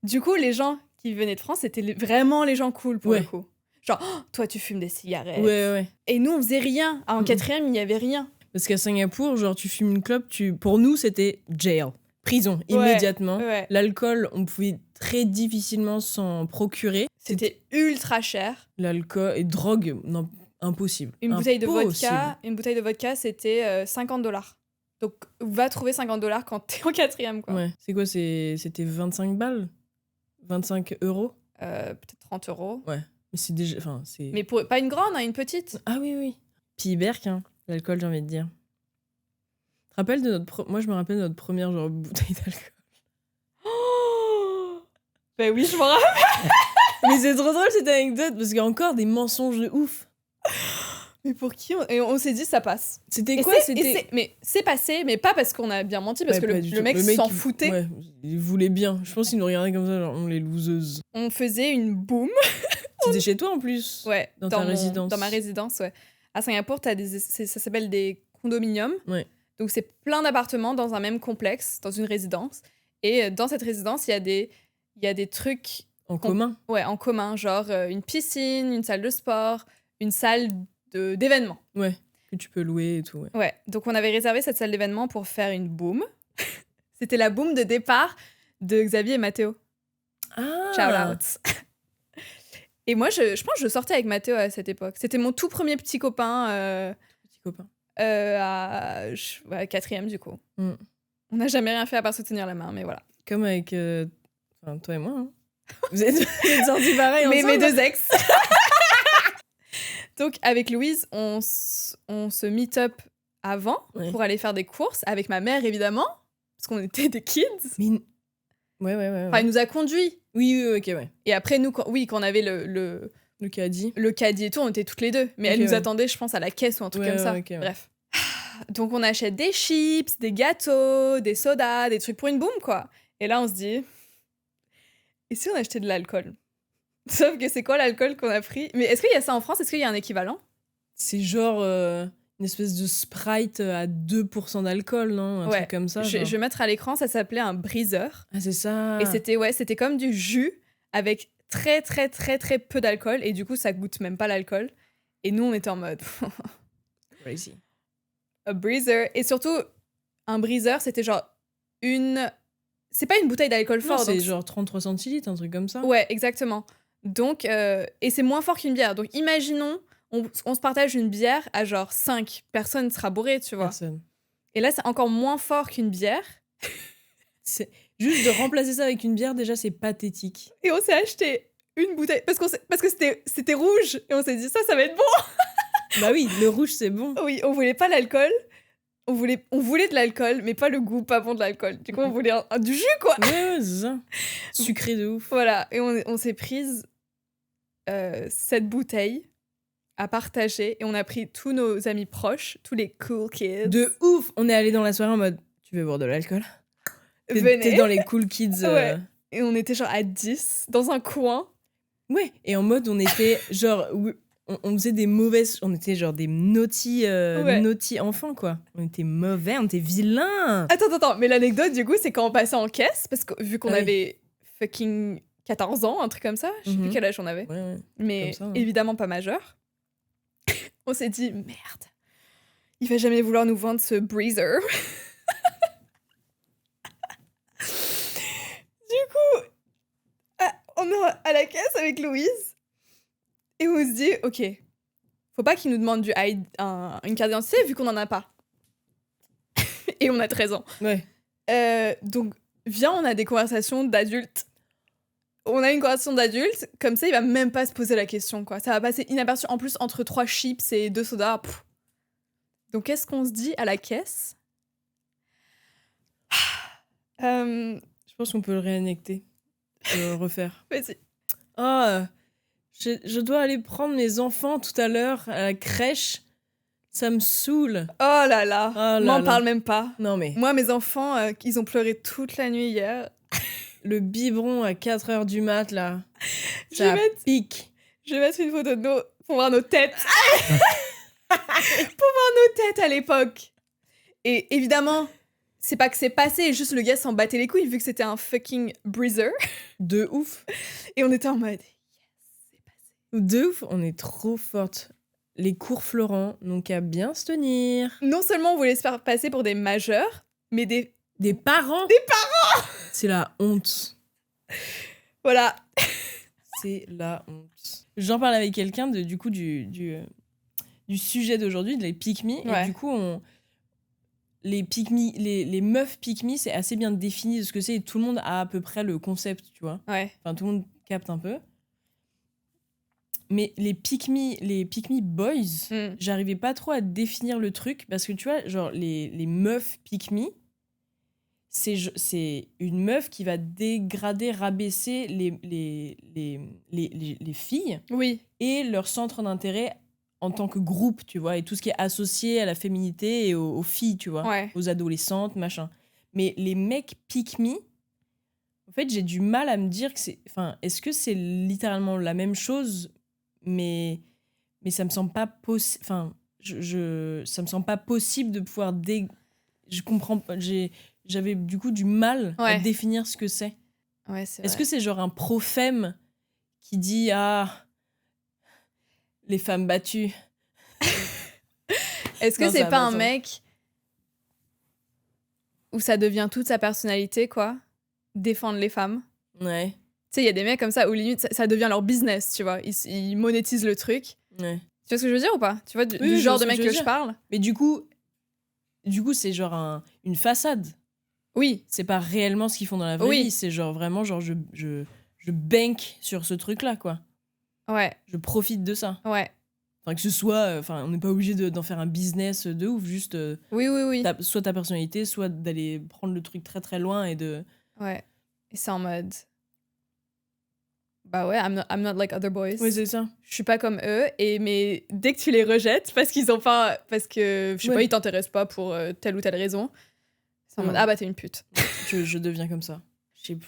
Du coup, les gens qui venaient de France, c'était vraiment les gens cool pour le coup. Genre, oh, toi, tu fumes des cigarettes. Ouais. Et nous, on faisait rien. En 4e, il n'y avait rien. Parce qu'à Singapour, genre, tu fumes une clope, pour nous, c'était jail. Prison, immédiatement. Ouais. L'alcool, on pouvait très difficilement s'en procurer. C'était ultra cher. L'alcool et drogue, non... Impossible. Une bouteille de vodka, c'était $50. Donc, va trouver $50 quand t'es en 4e, quoi. Ouais. C'est quoi, c'était 25 balles 25 euros peut-être 30 euros. Ouais. Mais c'est déjà... Enfin, c'est... Mais pas une grande, hein, une petite. Ah oui. Puis Berk, hein, l'alcool, j'ai envie de dire. Tu te rappelles moi, je me rappelle de notre première genre, bouteille d'alcool. Oh ben oui, je m'en rappelle. Mais c'est trop drôle cette anecdote, parce qu'il y a encore des mensonges de ouf. Mais pour qui on s'est dit ça passe. C'était quoi Mais c'est passé, mais pas parce qu'on a bien menti, parce que le mec s'en foutait. Ouais, il voulait bien. Je pense qu'il nous regardait comme ça, genre on les loseuses. On faisait une boum. C'était chez toi en plus. Ouais. Dans ta résidence. Dans ma résidence, ouais. À Singapour, ça s'appelle des condominiums. Ouais. Donc c'est plein d'appartements dans un même complexe, dans une résidence. Et dans cette résidence, il y a des il y a des trucs En commun. ouais, en commun, genre une piscine, une salle de sport, une salle d'événements. Ouais, que tu peux louer et tout. Ouais. Ouais, donc on avait réservé cette salle d'événements pour faire une boom. C'était la boom de départ de Xavier et Mathéo. Ah Shout out. Et moi, je pense que je sortais avec Mathéo à cette époque. C'était mon tout premier petit copain Petit copain. à quatrième, du coup. Mm. On n'a jamais rien fait à part se tenir la main, mais voilà. Comme avec toi et moi. Hein. Vous êtes sortis pareil ensemble. Mes deux ex. Donc, avec Louise, on se meet up avant pour aller faire des courses avec ma mère, évidemment, parce qu'on était des kids. Mais... Ouais. Enfin, il nous a conduits. Oui, ok, ouais. Et après, nous, quand on avait le caddie. Le caddie et tout, on était toutes les deux. Mais elle nous attendait, je pense, à la caisse ou un truc comme ça. Okay, bref. Donc, on achète des chips, des gâteaux, des sodas, des trucs pour une boum, quoi. Et là, on se dit... Et si on achetait de l'alcool? Sauf que c'est quoi l'alcool qu'on a pris? Mais est-ce qu'il y a ça en France? Est-ce qu'il y a un équivalent? C'est genre une espèce de Sprite à 2% d'alcool, non? Un truc comme ça. Je vais mettre à l'écran, ça s'appelait un briseur. Ah, c'est ça. Et c'était comme du jus avec très, très, très, très peu d'alcool. Et du coup, ça goûte même pas l'alcool. Et nous, on était en mode... Crazy. A breezer. Et surtout, un breezer, c'était genre une... C'est pas une bouteille d'alcool fort. C'est genre 33 centilitres, un truc comme ça. Ouais, exactement. Donc, et c'est moins fort qu'une bière. Donc, imaginons, on se partage une bière à genre 5. Personne ne sera bourré, tu vois. Personne. Et là, c'est encore moins fort qu'une bière. C'est... Juste de remplacer ça avec une bière, déjà, c'est pathétique. Et on s'est acheté une bouteille. Parce que c'était rouge. Et on s'est dit, ça va être bon. Bah oui, le rouge, c'est bon. Oui, on voulait pas l'alcool. On voulait de l'alcool, mais pas le goût pas bon de l'alcool. Du coup, on voulait du jus, quoi. Ouais, c'est ça. Sucré de ouf. Voilà, et on s'est prise cette bouteille à partager, et on a pris tous nos amis proches, tous les cool kids. De ouf. On est allé dans la soirée en mode, tu veux boire de l'alcool? Venez. T'es dans les cool kids. Ouais. Et on était genre à 10, dans un coin. Ouais, et en mode, on était genre... On faisait des mauvaises... On était genre des naughty enfants, quoi. On était mauvais, on était vilains. Attends, mais l'anecdote, du coup, c'est quand on passait en caisse, parce que vu qu'on avait fucking 14 ans, un truc comme ça, je sais plus quel âge on avait, mais ça, évidemment pas majeur, on s'est dit, merde, il va jamais vouloir nous vendre ce breezer. Du coup, on est à la caisse avec Louise, et on se dit, ok, faut pas qu'il nous demande une carte d'identité vu qu'on en a pas. Et on a 13 ans. Ouais. Donc, viens, on a des conversations d'adultes. On a une conversation d'adultes, comme ça, il va même pas se poser la question, quoi. Ça va passer inaperçu. En plus, entre 3 chips et 2 sodas, pff. Donc, qu'est-ce qu'on se dit à la caisse? Je pense qu'on peut le réannecter. Le refaire. Vas-y. Ah, je dois aller prendre mes enfants tout à l'heure à la crèche. Ça me saoule. Oh là là. M'en parle même pas. Non mais... Moi, mes enfants, ils ont pleuré toute la nuit hier. Le biberon à 4h du mat, là. Ça pique. Je vais mettre une photo de nous pour voir nos têtes. Pour voir nos têtes à l'époque. Et évidemment, c'est pas que c'est passé, juste le gars s'en battait les couilles vu que c'était un fucking breezer. De ouf. Et on était en mode, yes, c'est passé. De ouf, on est trop fortes. Les cours Florent n'ont qu'à bien se tenir. Non seulement on voulait se faire passer pour des majeurs, mais des parents. Des parents. C'est la honte. Voilà. C'est la honte. J'en parle avec quelqu'un du sujet d'aujourd'hui, les pick-me. Ouais. Et du coup, les pick-me, les meufs pick-me, c'est assez bien défini de ce que c'est. Et tout le monde a à peu près le concept, tu vois. Ouais. Enfin, tout le monde capte un peu. Mais les pick-me boys, j'arrivais pas trop à définir le truc. Parce que tu vois, genre, les meufs pick-me, c'est une meuf qui va dégrader, rabaisser les filles. Oui. Et leur centre d'intérêt en tant que groupe, tu vois. Et tout ce qui est associé à la féminité et aux filles, tu vois. Ouais. Aux adolescentes, machin. Mais les mecs pick-me, en fait, j'ai du mal à me dire que c'est... Enfin, est-ce que c'est littéralement la même chose, mais ça me semble pas possible... Enfin, ça me semble pas possible de pouvoir... Je comprends pas... J'avais du coup du mal à définir ce que c'est. Ouais, c'est Est-ce vrai. que c'est genre un prophème qui dit ah les femmes battues Est-ce que Non, c'est ça va pas pas un ça. mec où ça devient toute sa personnalité, quoi? Défendre les femmes. Ouais, Tu sais, il y a des mecs comme ça où limite ça devient leur business, tu vois? Ils monétisent le truc. ouais. Tu vois ce que je veux dire ou pas? Tu vois Oui, du oui, je vois genre ce de que mec tu veux que je dire. parle? Mais du coup, c'est genre une façade. Oui, C'est pas réellement ce qu'ils font dans la vraie Oui. vie. C'est genre vraiment, genre, je bank sur ce truc-là, quoi. ouais, Je profite de ça. ouais. Enfin, que ce soit. Enfin, on n'est pas obligé d'en faire un business de ouf. Juste Oui. soit ta personnalité, soit d'aller prendre le truc très très loin et de. Ouais. Et c'est en mode. Bah ouais, I'm not like other boys. Ouais, c'est ça. Je suis pas comme eux, mais dès que tu les rejettes parce qu'ils ont pas. Parce que, je sais pas, Ouais. ils t'intéressent pas pour telle ou telle raison, c'est en mode Ouais. ah bah t'es une pute. Je deviens comme ça.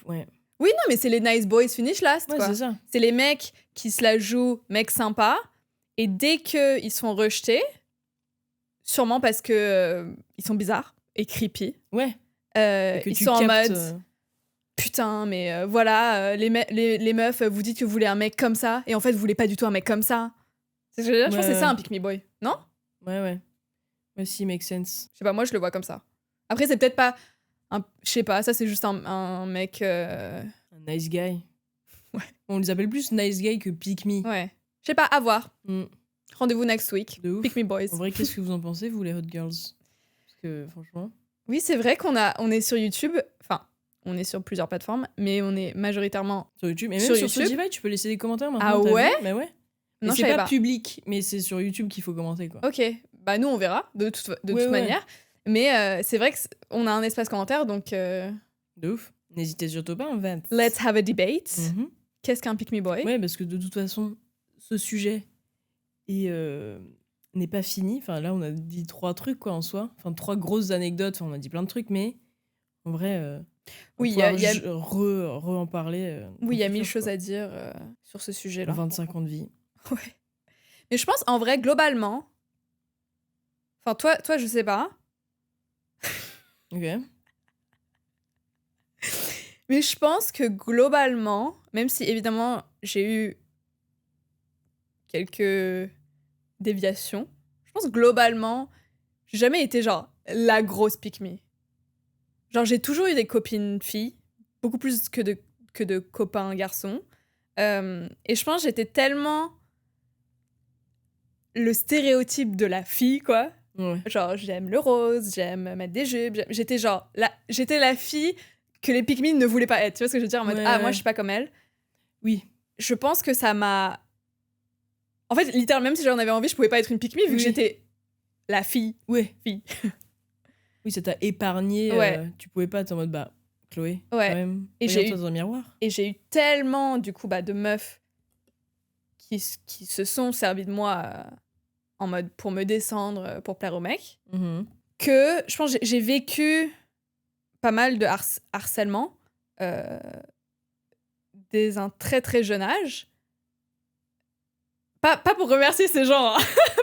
Ouais, Oui, non, mais c'est les nice boys finish last, ouais quoi. c'est ça. C'est les mecs qui se la jouent mec sympa, et dès qu'ils sont rejetés, sûrement parce que ils sont bizarres et creepy, Ouais. Et que ils tu sont en captes. mode putain, mais voilà, les meufs, vous dites que vous voulez un mec comme ça, et en fait, vous voulez pas du tout un mec comme ça. C'est ce que je veux dire. Je pense que c'est ça un pick me boy, non? Ouais. Ouais, si, make sense. Je sais pas, moi je le vois comme ça. Après, c'est peut-être pas. Je sais pas, ça c'est juste un mec. Un nice guy. Ouais. On les appelle plus nice guy que pick me. Ouais. Je sais pas, à voir. Mm. Rendez-vous next week. De ouf. Pick me boys. En vrai, qu'est-ce que vous en pensez, vous, les hot girls? Parce que, franchement. Oui, c'est vrai on est sur YouTube. Enfin, on est sur plusieurs plateformes, mais on est majoritairement. Sur YouTube. Et Sur même sur YouTube Spotify, tu peux laisser des commentaires maintenant. Ah t'as ouais? vu Mais ouais. Non, Et je c'est savais pas pas. public, mais c'est sur YouTube qu'il faut commenter, quoi. Ok, bah nous on verra de toute Ouais. manière. Mais c'est vrai qu'on a un espace commentaire, donc De ouf. N'hésitez surtout pas, en fait. let's have a debate. Mhm. Qu'est-ce qu'un pick me boy? Ouais, parce que de toute façon, ce sujet n'est pas fini. Enfin, là, on a dit 3 trucs, quoi, en soi. Enfin, 3 grosses anecdotes. Enfin, on a dit plein de trucs, mais en vrai, Oui, on va il y a- pouvoir en parler. Oui, il y a 1000 choses à dire sur ce sujet-là. 25 ans de vie. Ouais. Mais je pense en vrai, globalement. Enfin, toi, je sais pas. Ok. Mais je pense que globalement, même si évidemment j'ai eu quelques déviations, je pense que globalement, j'ai jamais été genre la grosse pick me. Genre, j'ai toujours eu des copines filles, beaucoup plus que de copains garçons. Et je pense que j'étais tellement le stéréotype de la fille, quoi. Ouais. Genre, j'aime le rose, j'aime mettre des jupes. J'étais genre, j'étais la fille que les pick me ne voulaient pas être. Tu vois ce que je veux dire? En mode, Ouais, ah, ouais. moi, je suis pas comme elle. Oui. Je pense que ça m'a. En fait, littéralement, même si j'en avais envie, je pouvais pas être une pick me vu que Oui. j'étais la fille. Ouais. Fille. Oui, ça t'a épargné. Ouais. Tu pouvais pas être en mode, bah, Chloé, Ouais. quand même. Et j'ai Regarde-toi dans un miroir. Et j'ai eu tellement, du coup, de meufs qui se sont servis de moi en mode pour me descendre, pour plaire aux mecs, Mhm. que je pense que j'ai vécu pas mal de harcèlement dès un très très jeune âge. Pas pour remercier ces gens, hein.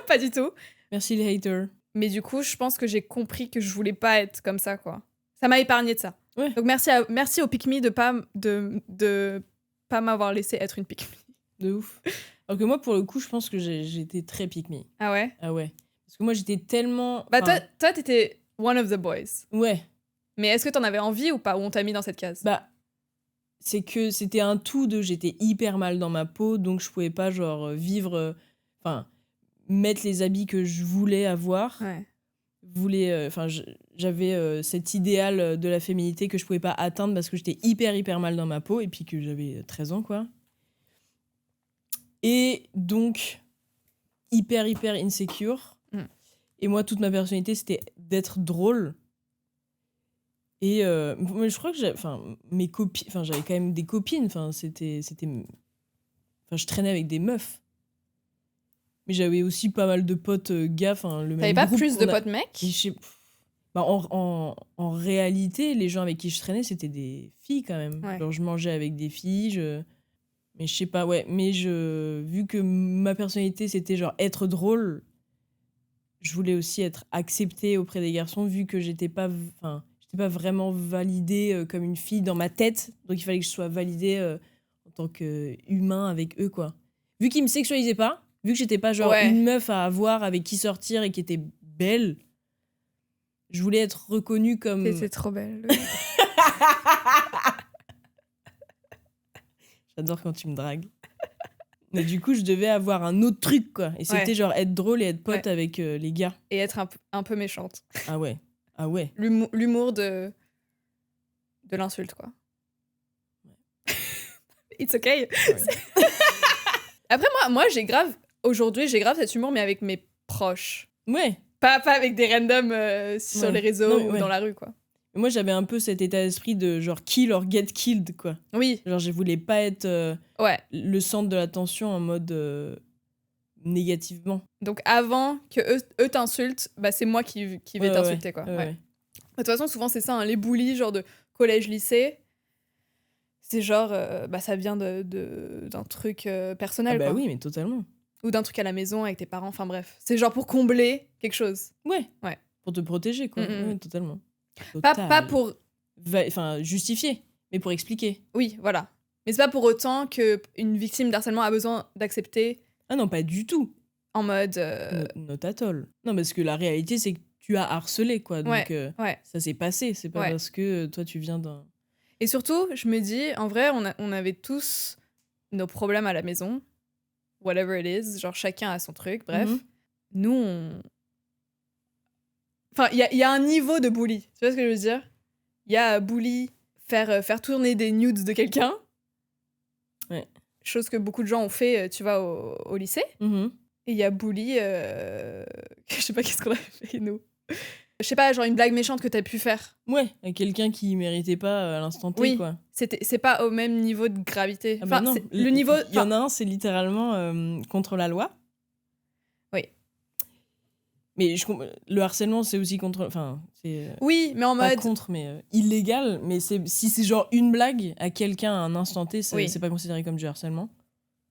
Pas du tout. Merci les haters. Mais du coup, je pense que j'ai compris que je voulais pas être comme ça, quoi. Ça m'a épargné de ça. Ouais. Donc merci au pick me de pas m'avoir laissé être une pick me. De ouf. Alors que moi, pour le coup, je pense que j'étais très pick me. Ah ouais? Ah ouais. Parce que moi, j'étais tellement. Bah enfin, toi t'étais one of the boys. Ouais. Mais est-ce que t'en avais envie ou pas? Ou on t'a mis dans cette case? Bah, c'est que c'était un tout de j'étais hyper mal dans ma peau, donc je pouvais pas, genre, vivre. Enfin, mettre les habits que je voulais avoir. Ouais. J'avais cet idéal de la féminité que je pouvais pas atteindre parce que j'étais hyper mal dans ma peau et puis que j'avais 13 ans, quoi. Et donc, hyper insecure. Mm. Et moi, toute ma personnalité, c'était d'être drôle. Et mais je crois que mes copines, j'avais quand même des copines, je traînais avec des meufs. Mais j'avais aussi pas mal de potes gars, le même T'avais pas groupe plus qu'on de a- potes mecs? Et en réalité, les gens avec qui je traînais, c'était des filles quand même. Ouais. Genre, je mangeais avec des filles, mais je sais pas, ouais. Mais vu que ma personnalité, c'était genre être drôle, je voulais aussi être acceptée auprès des garçons, vu que j'étais j'étais pas vraiment validée comme une fille dans ma tête. Donc, il fallait que je sois validée en tant qu'humain avec eux, quoi. Vu qu'ils me sexualisaient pas, vu que j'étais pas genre Ouais. une meuf à avoir avec qui sortir et qui était belle, je voulais être reconnue comme... T'étais trop belle. J'adore quand tu me dragues. Mais du coup, je devais avoir un autre truc, quoi. Et c'était Ouais. genre être drôle et être pote avec les gars. Et être un peu méchante. Ah ouais. Ah ouais. L'humour de l'insulte, quoi. It's okay. Ouais. Après, moi aujourd'hui, j'ai grave cet humour, mais avec mes proches. Ouais. Pas avec des randoms sur Ouais. les réseaux Non, mais ou ouais. dans la rue, quoi. Moi, j'avais un peu cet état d'esprit de genre kill or get killed, quoi. Oui, Genre, je voulais pas être ouais. le centre de l'attention en mode négativement. Donc avant que eux t'insultent, bah c'est moi qui vais Ouais, t'insulter, quoi. ouais, Ouais. ouais. De toute façon, souvent, c'est ça, hein, les bullies, genre de collège-lycée. C'est genre, bah ça vient d'un truc Ah personnel, bah quoi. oui, mais totalement. Ou d'un truc à la maison avec tes parents, enfin bref. C'est genre pour combler quelque chose. Ouais. Ouais. Pour te protéger, quoi. Mm, mm. Ouais, totalement. Pas Total. pour... Enfin, justifier, mais pour expliquer. Oui, voilà. Mais c'est pas pour autant qu'une victime d'harcèlement a besoin d'accepter Ah non, pas du tout. en mode... Not at all. Non, parce que la réalité, c'est que tu as harcelé, quoi. Donc, ouais. ça s'est passé. C'est pas Ouais. parce que toi, tu viens d'un... Et surtout, je me dis, en vrai, on avait tous nos problèmes à la maison. Whatever it is. Genre, chacun a son truc, bref. Mhm. Nous, on... Enfin, il y a un niveau de bully. Tu vois ce que je veux dire? Il y a bully, faire tourner des nudes de quelqu'un. Ouais. Chose que beaucoup de gens ont fait, tu vois, au lycée. Mhm. Et il y a bully... Je sais pas qu'est-ce qu'on a fait, nous. Je sais pas, genre une blague méchante que t'as pu faire. Ouais, à quelqu'un qui méritait pas à l'instant T, Oui. quoi. C'est pas au même niveau de gravité. Ah bah Enfin, non. c'est- le niveau... Il y en a un, c'est littéralement contre la loi. Oui. Mais le harcèlement, c'est aussi contre... Enfin, c'est... Oui, mais en pas mode... contre, mais illégal. Mais si c'est genre une blague à quelqu'un à un instant T, Oui. c'est pas considéré comme du harcèlement.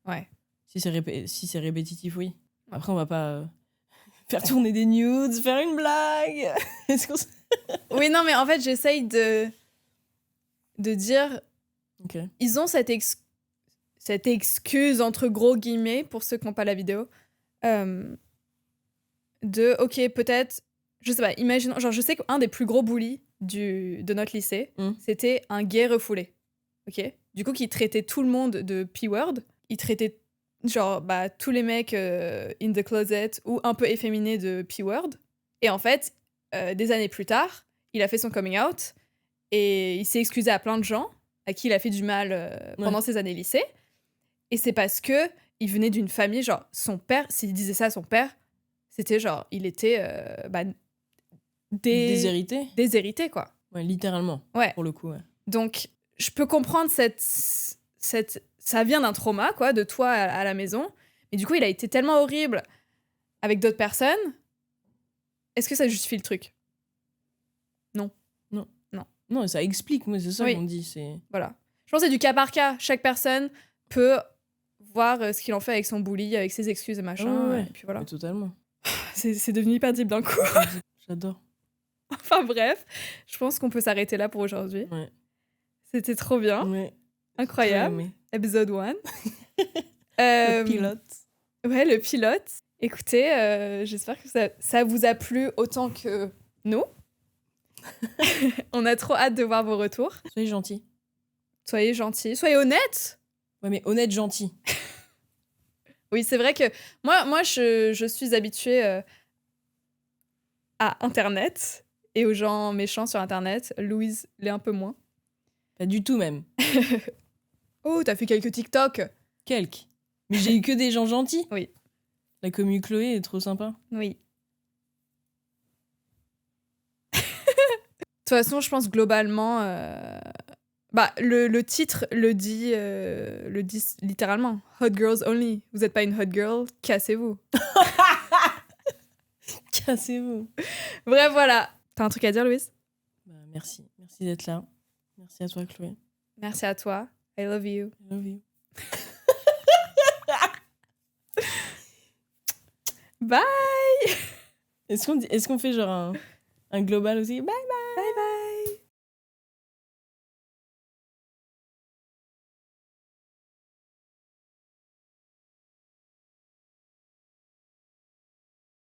Ouais. Si c'est répétitif, oui. Après, on va pas faire tourner des nudes, faire une blague. Est-ce qu'on... Oui, non, mais en fait, j'essaye de dire... Ok. Ils ont cette excuse, entre gros guillemets, pour ceux qui n'ont pas la vidéo, de, ok, peut-être... Je sais pas, imaginons... Genre, je sais qu'un des plus gros bullies de notre lycée, c'était un gay refoulé. Ok? Du coup, qui traitait tout le monde de P-word. Il traitait, genre, bah, tous les mecs in the closet ou un peu efféminés de P-word. Et en fait, des années plus tard, il a fait son coming out et il s'est excusé à plein de gens à qui il a fait du mal pendant ses années lycée. Et c'est parce que il venait d'une famille, genre, son père, s'il disait ça à son père, c'était genre, il était Déshérité. déshérité, quoi. Ouais, littéralement. Ouais. Pour le coup, ouais. Donc, je peux comprendre ça vient d'un trauma, quoi, de toi à la maison. Mais du coup, il a été tellement horrible avec d'autres personnes. Est-ce que ça justifie le truc? Non. Non. Non. Non, ça explique, moi, c'est ça Oui. qu'on dit. C'est... Voilà. Je pense que c'est du cas par cas. Chaque personne peut voir ce qu'il en fait avec son bully, avec ses excuses et machin. Ouais. Et puis voilà. Mais totalement. C'est devenu hyper deep d'un coup. J'adore. Enfin bref, je pense qu'on peut s'arrêter là pour aujourd'hui. Ouais. C'était trop bien. Ouais. Incroyable. Ouais, Épisode 1. Le pilote. Ouais, le pilote. Écoutez, j'espère que ça vous a plu autant que nous. On a trop hâte de voir vos retours. Soyez gentils. Soyez gentils, soyez honnêtes. Ouais, mais honnête, gentil. Oui, c'est vrai que moi je suis habituée à Internet et aux gens méchants sur Internet. Louise l'est un peu moins. Pas du tout, même. Oh, t'as fait quelques TikTok. Quelques. Mais j'ai eu que des gens gentils. Oui. La commu Chloé est trop sympa. Oui. De toute façon, je pense globalement... Bah, le titre le dit littéralement. Hot girls only. Vous n'êtes pas une hot girl, cassez-vous. Cassez-vous. Bref, voilà. T'as un truc à dire, Louise? Bah, merci. Merci d'être là. Merci à toi, Chloé. Merci à toi. I love you. I love you. Bye. Est-ce qu'on fait genre un global aussi? Bye.